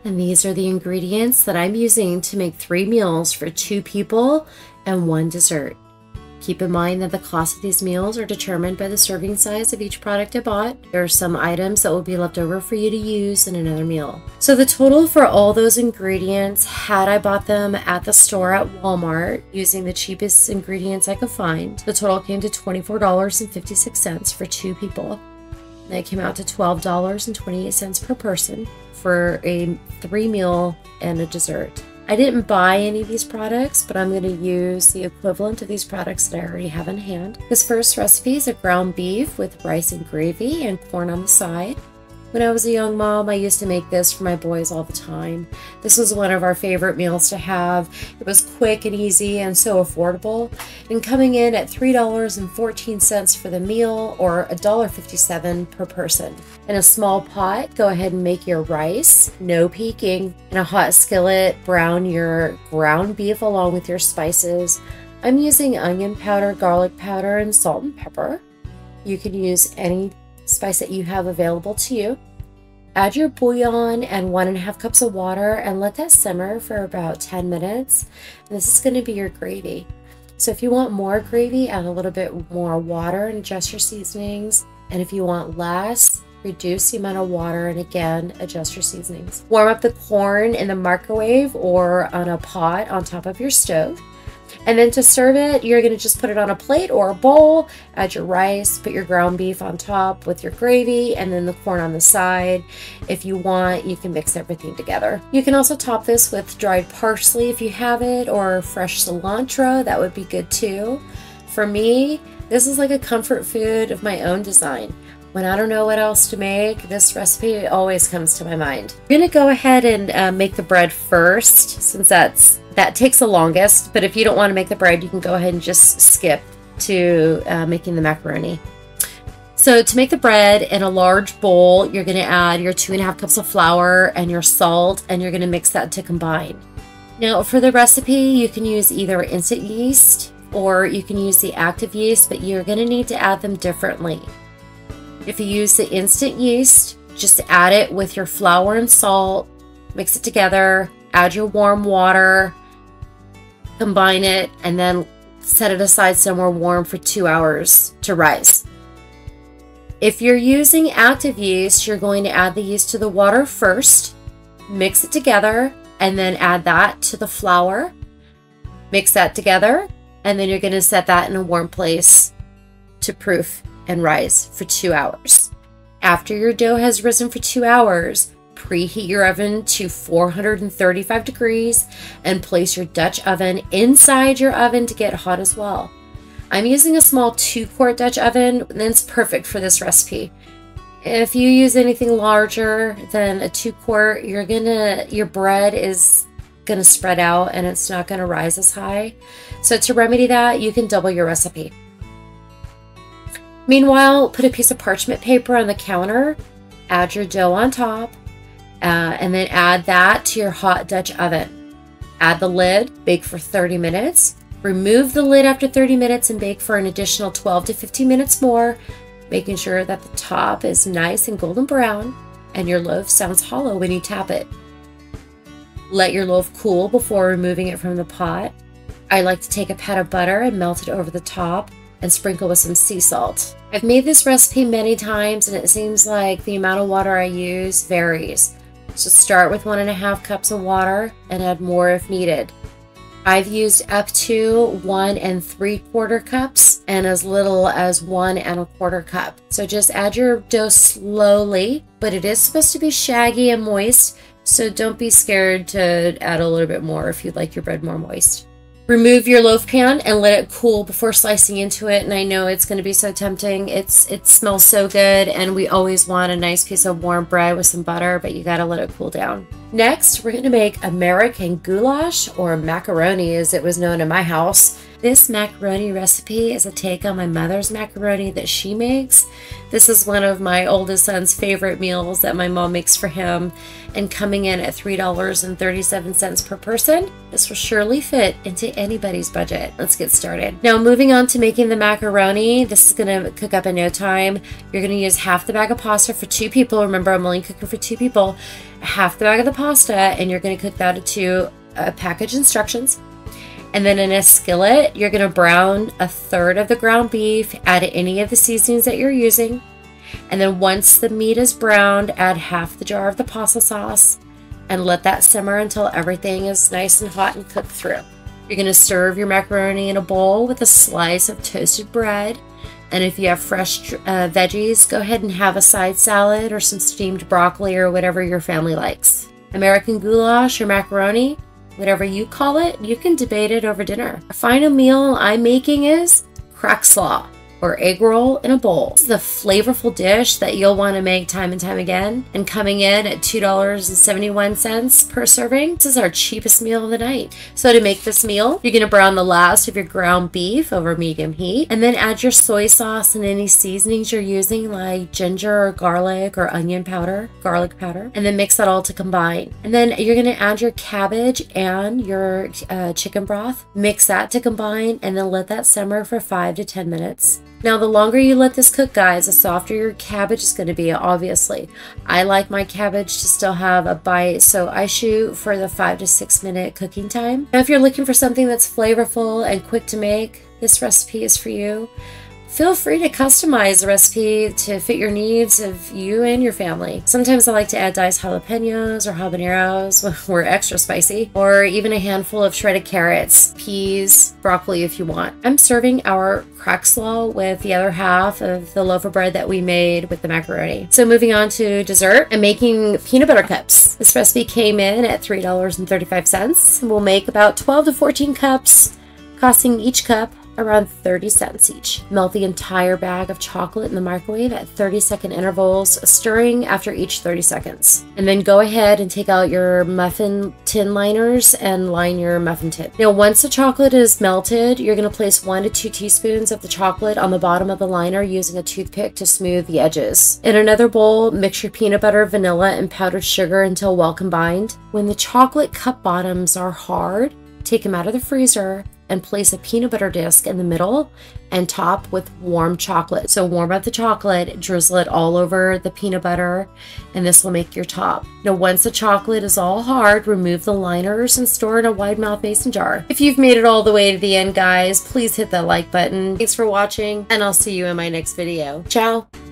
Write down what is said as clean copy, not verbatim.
And these are the ingredients that I'm using to make 3 meals for 2 people and 1 dessert. Keep in mind that the cost of these meals are determined by the serving size of each product I bought. There are some items that will be left over for you to use in another meal. So the total for all those ingredients, had I bought them at the store at Walmart using the cheapest ingredients I could find, the total came to $24.56 for 2 people. And it came out to $12.28 per person for a 3 meal and a dessert. I didn't buy any of these products, but I'm going to use the equivalent of these products that I already have in hand. This first recipe is a ground beef with rice and gravy and corn on the side. When I was a young mom, I used to make this for my boys all the time. This was one of our favorite meals to have. It was quick and easy and so affordable, and coming in at $3.14 for the meal, or $1.57 per person. In a small pot, go ahead and make your rice, no peeking. In a hot skillet, brown your ground beef along with your spices. I'm using onion powder, garlic powder, and salt and pepper. You can use any spice that you have available to you. Add your bouillon and 1.5 cups of water and let that simmer for about 10 minutes. And this is going to be your gravy. So if you want more gravy, add a little bit more water and adjust your seasonings. And if you want less, reduce the amount of water and again, adjust your seasonings. Warm up the corn in the microwave or on a pot on top of your stove. And then to serve it, you're going to just put it on a plate or a bowl, add your rice, put your ground beef on top with your gravy, and then the corn on the side. If you want, you can mix everything together. You can also top this with dried parsley if you have it, or fresh cilantro. That would be good too. For me, this is like a comfort food of my own design. When I don't know what else to make, this recipe always comes to my mind. You're going to go ahead and make the bread first, since that takes the longest. But if you don't want to make the bread, you can go ahead and just skip to making the macaroni. So to make the bread, in a large bowl, you're going to add your 2.5 cups of flour and your salt, and you're going to mix that to combine. Now for the recipe, you can use either instant yeast or you can use the active yeast, but you're going to need to add them differently. If you use the instant yeast, just add it with your flour and salt, mix it together, add your warm water, combine it, and then set it aside somewhere warm for 2 hours to rise. If you're using active yeast, you're going to add the yeast to the water first, mix it together, and then add that to the flour, mix that together, and then you're going to set that in a warm place to proof and rise for 2 hours. After your dough has risen for 2 hours, preheat your oven to 435 degrees and place your Dutch oven inside your oven to get hot as well. I'm using a small 2-quart Dutch oven, and it's perfect for this recipe. If you use anything larger than a 2-quart, your bread is gonna spread out and it's not gonna rise as high. So to remedy that, you can double your recipe. Meanwhile, put a piece of parchment paper on the counter, add your dough on top, and then add that to your hot Dutch oven. Add the lid, bake for 30 minutes. Remove the lid after 30 minutes and bake for an additional 12 to 15 minutes more, making sure that the top is nice and golden brown and your loaf sounds hollow when you tap it. Let your loaf cool before removing it from the pot. I like to take a pat of butter and melt it over the top and sprinkle with some sea salt. I've made this recipe many times and it seems like the amount of water I use varies. So start with 1.5 cups of water and add more if needed. I've used up to 1 3/4 cups and as little as 1 1/4 cup. So just add your dough slowly, but it is supposed to be shaggy and moist, so don't be scared to add a little bit more if you'd like your bread more moist. Remove your loaf pan and let it cool before slicing into it. And I know it's going to be so tempting. It smells so good, and we always want a nice piece of warm bread with some butter, but you got to let it cool down. Next, we're going to make American goulash, or macaroni as it was known in my house. This macaroni recipe is a take on my mother's macaroni that she makes. This is one of my oldest son's favorite meals that my mom makes for him, and coming in at $3.37 per person, this will surely fit into anybody's budget. Let's get started. Now, moving on to making the macaroni, this is going to cook up in no time. You're going to use half the bag of pasta for 2 people. Remember, I'm only cooking for 2 people. Half the bag of the pasta, and you're going to cook that into package instructions. And then in a skillet, you're going to brown 1/3 of the ground beef, add any of the seasonings that you're using. And then once the meat is browned, add half the jar of the pasta sauce and let that simmer until everything is nice and hot and cooked through. You're going to serve your macaroni in a bowl with a slice of toasted bread. And if you have fresh veggies, go ahead and have a side salad or some steamed broccoli or whatever your family likes. American goulash or macaroni, whatever you call it, you can debate it over dinner. A final meal I'm making is crack slaw, or egg roll in a bowl. This is a flavorful dish that you'll want to make time and time again, and coming in at $2.71 per serving. This is our cheapest meal of the night. So to make this meal, you're going to brown the last of your ground beef over medium heat, and then add your soy sauce and any seasonings you're using, like ginger or garlic or onion powder, garlic powder, and then mix that all to combine. And then you're going to add your cabbage and your chicken broth, mix that to combine, and then let that simmer for 5 to 10 minutes. Now, the longer you let this cook, guys, the softer your cabbage is going to be, obviously. I like my cabbage to still have a bite, so I shoot for the 5 to 6 minute cooking time. Now, if you're looking for something that's flavorful and quick to make, this recipe is for you. Feel free to customize the recipe to fit your needs of you and your family. Sometimes I like to add diced jalapenos or habaneros, we're extra spicy, or even a handful of shredded carrots, peas, broccoli if you want. I'm serving our crack slaw with the other half of the loaf of bread that we made with the macaroni. So moving on to dessert, I'm making peanut butter cups. This recipe came in at $3.35. We'll make about 12 to 14 cups, costing each cup around 30 cents each. Melt the entire bag of chocolate in the microwave at 30-second intervals, stirring after each 30 seconds. And then go ahead and take out your muffin tin liners and line your muffin tin. Now, once the chocolate is melted, you're going to place 1 to 2 teaspoons of the chocolate on the bottom of the liner using a toothpick to smooth the edges. In another bowl, mix your peanut butter, vanilla, and powdered sugar until well combined. When the chocolate cup bottoms are hard, take them out of the freezer and place a peanut butter disc in the middle and top with warm chocolate. So warm up the chocolate, drizzle it all over the peanut butter, and this will make your top. Now, once the chocolate is all hard, remove the liners and store in a wide mouth mason jar. If you've made it all the way to the end, guys, please hit that like button. Thanks for watching, and I'll see you in my next video. Ciao!